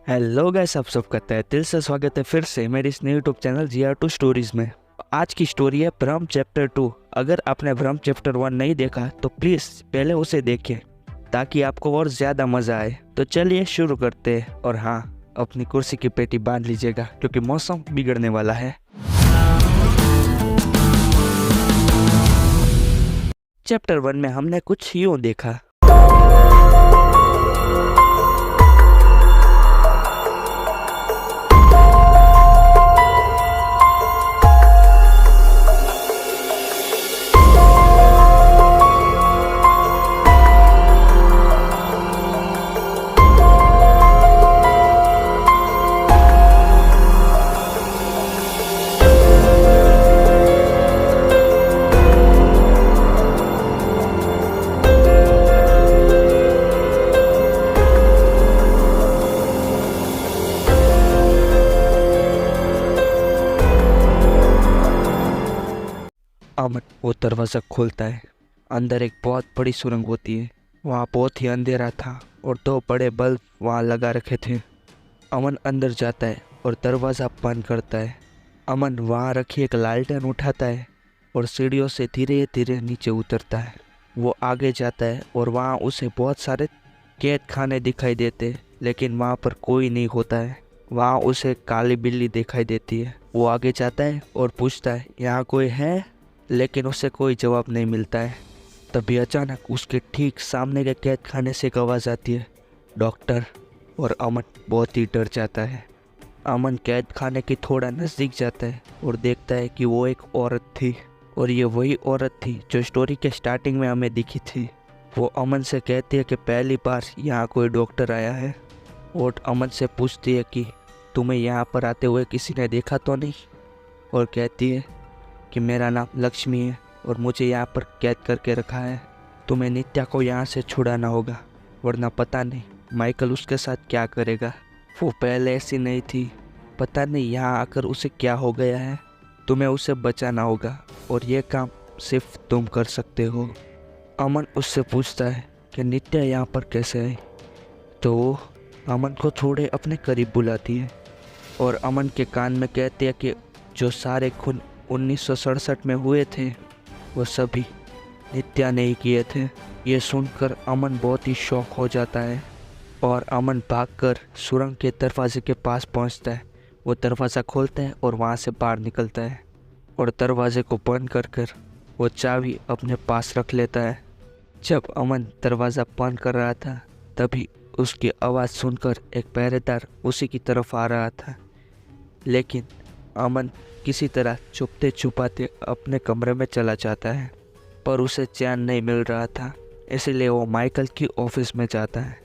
Hello guys, आप सबका तहे दिल से स्वागत है फिर से मेरे इस यूट्यूब चैनल GR2 स्टोरीज में। आज की स्टोरी है ब्रह्म चैप्टर 2। अगर आपने ब्रह्म चैप्टर 1 नहीं देखा तो प्लीज़ पहले उसे देखें ताकि आपको और ज़्यादा मज़ा आए। तो चलिए शुरू करते हैं। और हाँ, अपनी कुर्सी की पेटी बांध लीजिएगा क्योंकि मौसम बिगड़ने वाला है। चैप्टर 1 में हमने कुछ यूँ देखा। अमन वो दरवाज़ा खोलता है। अंदर एक बहुत बड़ी सुरंग होती है। वहाँ बहुत ही अंधेरा था और 2 बड़े बल्ब वहाँ लगा रखे थे। अमन अंदर जाता है और दरवाज़ा बंद करता है। अमन वहाँ रखी एक लालटेन उठाता है और सीढ़ियों से धीरे धीरे नीचे उतरता है। वो आगे जाता है और वहाँ उसे बहुत सारे कैद खाने दिखाई देते, लेकिन वहाँ पर कोई नहीं होता है। वहाँ उसे काली बिल्ली दिखाई देती है। वो आगे जाता है और पूछता है यहाँ कोई है, लेकिन उसे कोई जवाब नहीं मिलता है। तभी अचानक उसके ठीक सामने के कैद खाने से एक आवाज़ आती है, डॉक्टर। और अमन बहुत ही डर जाता है। अमन कैद खाने की थोड़ा नज़दीक जाता है और देखता है कि वो एक औरत थी और ये वही औरत थी जो स्टोरी के स्टार्टिंग में हमें दिखी थी। वो अमन से कहती है कि पहली बार यहाँ कोई डॉक्टर आया है और अमन से पूछती है कि तुम्हें यहाँ पर आते हुए किसी ने देखा तो नहीं, और कहती है कि मेरा नाम लक्ष्मी है और मुझे यहाँ पर कैद करके रखा है। तुम्हें नित्या को यहाँ से छुड़ाना होगा, वरना पता नहीं माइकल उसके साथ क्या करेगा। वो पहले ऐसी नहीं थी, पता नहीं यहाँ आकर उसे क्या हो गया है। तुम्हें उसे बचाना होगा और ये काम सिर्फ तुम कर सकते हो। अमन उससे पूछता है कि नित्या यहाँ पर कैसे आई, तो वो अमन को थोड़े अपने करीब बुलाती है और अमन के कान में कहती है कि जो सारे खून 1967 में हुए थे वो सभी नित्या ने ही किए थे। ये सुनकर अमन बहुत ही शॉक हो जाता है और अमन भागकर सुरंग के दरवाजे के पास पहुंचता है। वो दरवाज़ा खोलता है और वहां से बाहर निकलता है और दरवाजे को बंद कर वो चाबी अपने पास रख लेता है। जब अमन दरवाज़ा बंद कर रहा था तभी उसकी आवाज़ सुनकर एक पहरेदार उसी की तरफ आ रहा था, लेकिन अमन किसी तरह छुपते छुपाते अपने कमरे में चला जाता है, पर उसे चैन नहीं मिल रहा था। इसलिए वो माइकल की ऑफिस में जाता है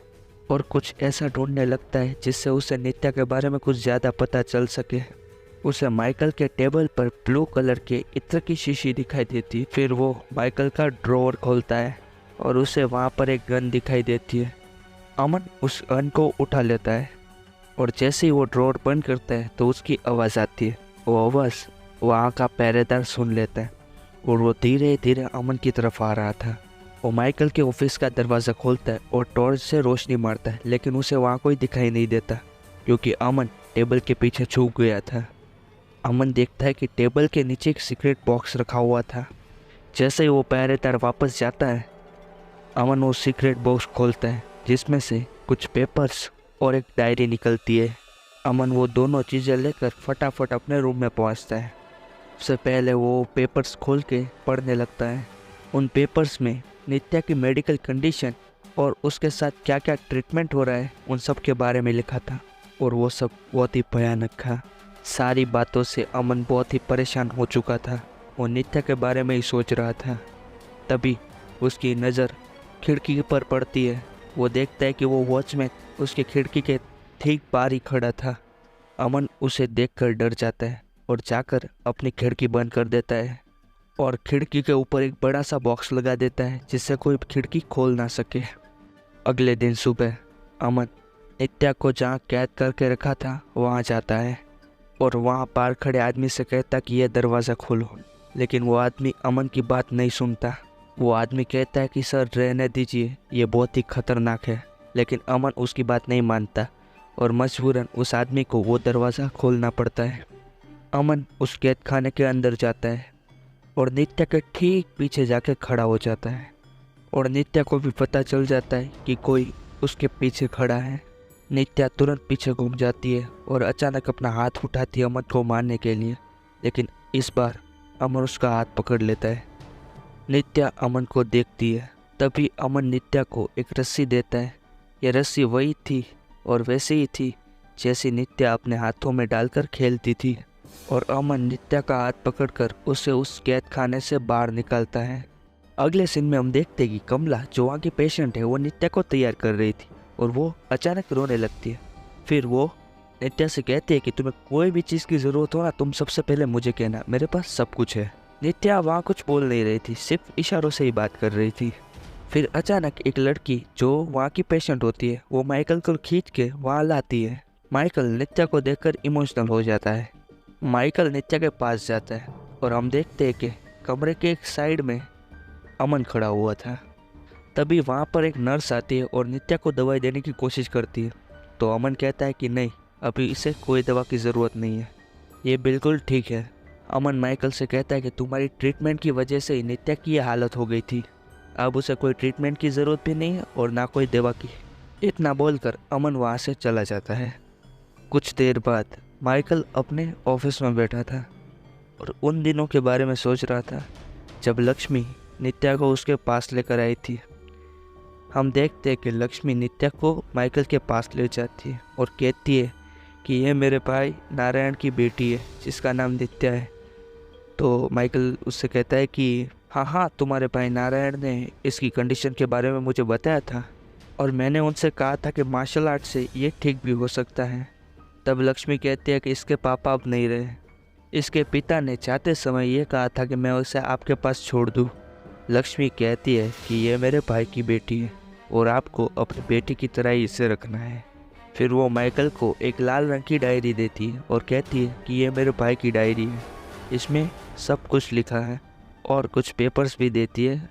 और कुछ ऐसा ढूंढने लगता है जिससे उसे नित्या के बारे में कुछ ज़्यादा पता चल सके। उसे माइकल के टेबल पर ब्लू कलर के इत्र की शीशी दिखाई देती। फिर वो माइकल का ड्रॉवर खोलता है और उसे वहाँ पर एक गन दिखाई देती है। अमन उस गन को उठा लेता है और जैसे ही वो ड्रॉवर बंद करता है तो उसकी आवाज़ आती है। वो आवाज़ वहाँ का पहरेदार सुन लेता है और वो धीरे धीरे अमन की तरफ आ रहा था। वो माइकल के ऑफिस का दरवाज़ा खोलता है और टॉर्च से रोशनी मारता है, लेकिन उसे वहाँ कोई दिखाई नहीं देता क्योंकि अमन टेबल के पीछे छुप गया था। अमन देखता है कि टेबल के नीचे एक सीक्रेट बॉक्स रखा हुआ था। जैसे ही वो पहरेदार वापस जाता है, अमन वो सीक्रेट बॉक्स खोलता है जिसमें से कुछ पेपर्स और एक डायरी निकलती है। अमन वो दोनों चीज़ें लेकर फटाफट अपने रूम में पहुंचता है। सबसे पहले वो पेपर्स खोल के पढ़ने लगता है। उन पेपर्स में नित्या की मेडिकल कंडीशन और उसके साथ क्या क्या ट्रीटमेंट हो रहा है उन सब के बारे में लिखा था, और वो सब बहुत ही भयानक था। सारी बातों से अमन बहुत ही परेशान हो चुका था। वो नित्या के बारे में ही सोच रहा था। तभी उसकी नज़र खिड़की पर पड़ती है। वो देखता है कि वो वॉचमैन उसकी खिड़की के ठीक बाहर ही खड़ा था। अमन उसे देखकर डर जाता है और जाकर अपनी खिड़की बंद कर देता है और खिड़की के ऊपर एक बड़ा सा बॉक्स लगा देता है जिससे कोई खिड़की खोल ना सके। अगले दिन सुबह अमन नित्या को जहाँ कैद करके रखा था वहाँ जाता है और वहाँ बाहर खड़े आदमी से कहता कि यह दरवाज़ा खोलो, लेकिन वो आदमी अमन की बात नहीं सुनता। वो आदमी कहता है कि सर रहने दीजिए, ये बहुत ही खतरनाक है, लेकिन अमन उसकी बात नहीं मानता। और मजबूरन उस आदमी को वो दरवाज़ा खोलना पड़ता है। अमन उस कैद खाने के अंदर जाता है और नित्या के ठीक पीछे जाके खड़ा हो जाता है और नित्या को भी पता चल जाता है कि कोई उसके पीछे खड़ा है। नित्या तुरंत पीछे घूम जाती है और अचानक अपना हाथ उठाती है अमन को मारने के लिए, लेकिन इस बार अमन उसका हाथ पकड़ लेता है। नित्या अमन को देखती है, तभी अमन नित्या को एक रस्सी देता है। यह रस्सी वही थी और वैसे ही थी जैसी नित्या अपने हाथों में डालकर खेलती थी और अमन नित्या का हाथ पकड़कर उसे उस कैद खाने से बाहर निकालता है। अगले सीन में हम देखते हैं कि कमला जो वहाँ की पेशेंट है वो नित्या को तैयार कर रही थी और वो अचानक रोने लगती है। फिर वो नित्या से कहती है कि तुम्हें कोई भी चीज़ की ज़रूरत हो ना, तुम सबसे पहले मुझे कहना, मेरे पास सब कुछ है। नित्या वहाँ कुछ बोल नहीं रही थी, सिर्फ इशारों से ही बात कर रही थी। फिर अचानक एक लड़की जो वहाँ की पेशेंट होती है वो माइकल को खींच के वहाँ लाती है। माइकल नित्या को देखकर इमोशनल हो जाता है। माइकल नित्या के पास जाता है और हम देखते हैं कि कमरे के एक साइड में अमन खड़ा हुआ था। तभी वहाँ पर एक नर्स आती है और नित्या को दवाई देने की कोशिश करती है, तो अमन कहता है कि नहीं, अभी इसे कोई दवा की ज़रूरत नहीं है, ये बिल्कुल ठीक है। अमन माइकल से कहता है कि तुम्हारी ट्रीटमेंट की वजह से ही नित्या की ये हालत हो गई थी, अब उसे कोई ट्रीटमेंट की ज़रूरत भी नहीं है और ना कोई दवा की। इतना बोलकर अमन वहाँ से चला जाता है। कुछ देर बाद माइकल अपने ऑफिस में बैठा था और उन दिनों के बारे में सोच रहा था जब लक्ष्मी नित्या को उसके पास लेकर आई थी। हम देखते हैं कि लक्ष्मी नित्या को माइकल के पास ले जाती है और कहती है कि ये मेरे भाई नारायण की बेटी है जिसका नाम नित्या है। तो माइकल उससे कहता है कि हाँ, तुम्हारे भाई नारायण ने इसकी कंडीशन के बारे में मुझे बताया था और मैंने उनसे कहा था कि मार्शल आर्ट से ये ठीक भी हो सकता है। तब लक्ष्मी कहती है कि इसके पापा अब नहीं रहे, इसके पिता ने चाहते समय ये कहा था कि मैं उसे आपके पास छोड़ दूँ। लक्ष्मी कहती है कि ये मेरे भाई की बेटी है और आपको अपनी बेटी की तरह ही इसे रखना है। फिर वो माइकल को एक लाल रंग की डायरी देती है और कहती है कि ये मेरे भाई की डायरी है, इसमें सब कुछ लिखा है, और कुछ पेपर्स भी देती है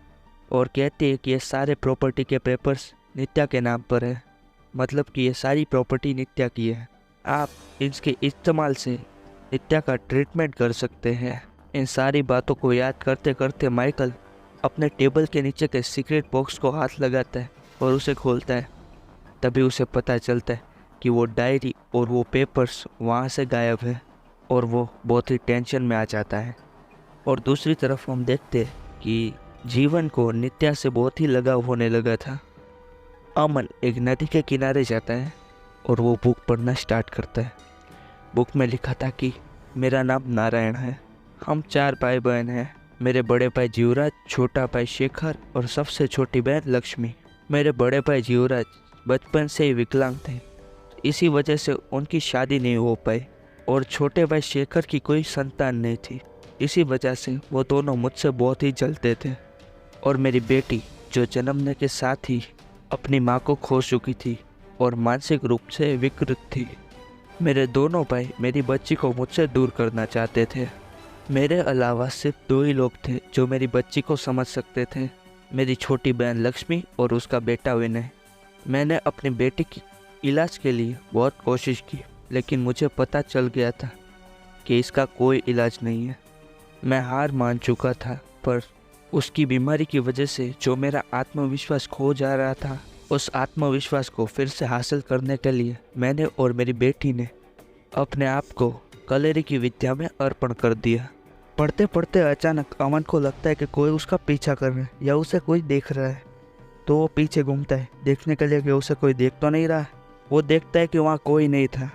और कहती है कि ये सारे प्रॉपर्टी के पेपर्स नित्या के नाम पर है, मतलब कि ये सारी प्रॉपर्टी नित्या की है, आप इसके इस्तेमाल से नित्या का ट्रीटमेंट कर सकते हैं। इन सारी बातों को याद करते करते माइकल अपने टेबल के नीचे के सीक्रेट बॉक्स को हाथ लगाता है और उसे खोलता है। तभी उसे पता चलता है कि वो डायरी और वो पेपर्स वहाँ से गायब है और वो बहुत ही टेंशन में आ जाता है। और दूसरी तरफ हम देखते हैं कि जीवन को नित्या से बहुत ही लगाव होने लगा था। अमन एक नदी के किनारे जाता है और वो बुक पढ़ना स्टार्ट करता है। बुक में लिखा था कि मेरा नाम नारायण है, हम 4 भाई बहन हैं, मेरे बड़े भाई जीवराज, छोटा भाई शेखर और सबसे छोटी बहन लक्ष्मी। मेरे बड़े भाई जीवराज बचपन से ही विकलांग थे, इसी वजह से उनकी शादी नहीं हो पाई और छोटे भाई शेखर की कोई संतान नहीं थी, इसी वजह से वो दोनों मुझसे बहुत ही जलते थे। और मेरी बेटी जो जन्मने के साथ ही अपनी माँ को खो चुकी थी और मानसिक रूप से विकृत थी। मेरे दोनों भाई मेरी बच्ची को मुझसे दूर करना चाहते थे। मेरे अलावा सिर्फ 2 ही लोग थे जो मेरी बच्ची को समझ सकते थे, मेरी छोटी बहन लक्ष्मी और उसका बेटा विनय। मैंने अपनी बेटी की इलाज के लिए बहुत कोशिश की, लेकिन मुझे पता चल गया था कि इसका कोई इलाज नहीं है। मैं हार मान चुका था, पर उसकी बीमारी की वजह से जो मेरा आत्मविश्वास खो जा रहा था, उस आत्मविश्वास को फिर से हासिल करने के लिए मैंने और मेरी बेटी ने अपने आप को कलेरी की विद्या में अर्पण कर दिया। पढ़ते पढ़ते अचानक अमन को लगता है कि कोई उसका पीछा कर रहा है या उसे कोई देख रहा है, तो वो पीछे घूमता है देखने के लिए कि उसे कोई देख तो नहीं रहा है। वो देखता है कि वहाँ कोई नहीं था।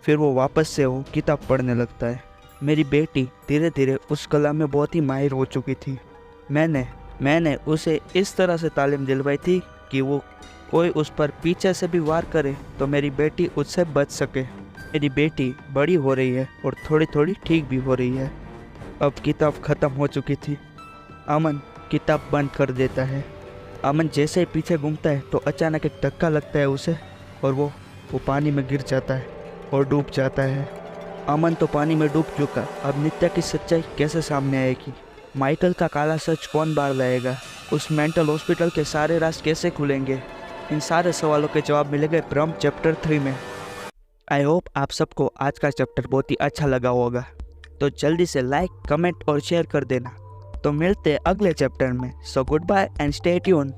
फिर वो वापस से वो किताब पढ़ने लगता है। मेरी बेटी धीरे धीरे उस कला में बहुत ही माहिर हो चुकी थी। मैंने उसे इस तरह से तालीम दिलवाई थी कि वो कोई उस पर पीछे से भी वार करे तो मेरी बेटी उससे बच सके। मेरी बेटी बड़ी हो रही है और थोड़ी थोड़ी ठीक भी हो रही है। अब किताब ख़त्म हो चुकी थी। अमन किताब बंद कर देता है। अमन जैसे ही पीछे घूमता है तो अचानक एक धक्का लगता है उसे और वो पानी में गिर जाता है और डूब जाता है। अमन तो पानी में डूब चुका, अब नित्या की सच्चाई कैसे सामने आएगी? माइकल का काला सच कौन बाहर लाएगा? उस मेंटल हॉस्पिटल के सारे राज कैसे खुलेंगे? इन सारे सवालों के जवाब मिलेंगे ब्रह्म चैप्टर 3 में। आई होप आप सबको आज का चैप्टर बहुत ही अच्छा लगा होगा, तो जल्दी से लाइक, कमेंट और शेयर कर देना। तो मिलते हैं अगले चैप्टर में। So goodbye and stay tune.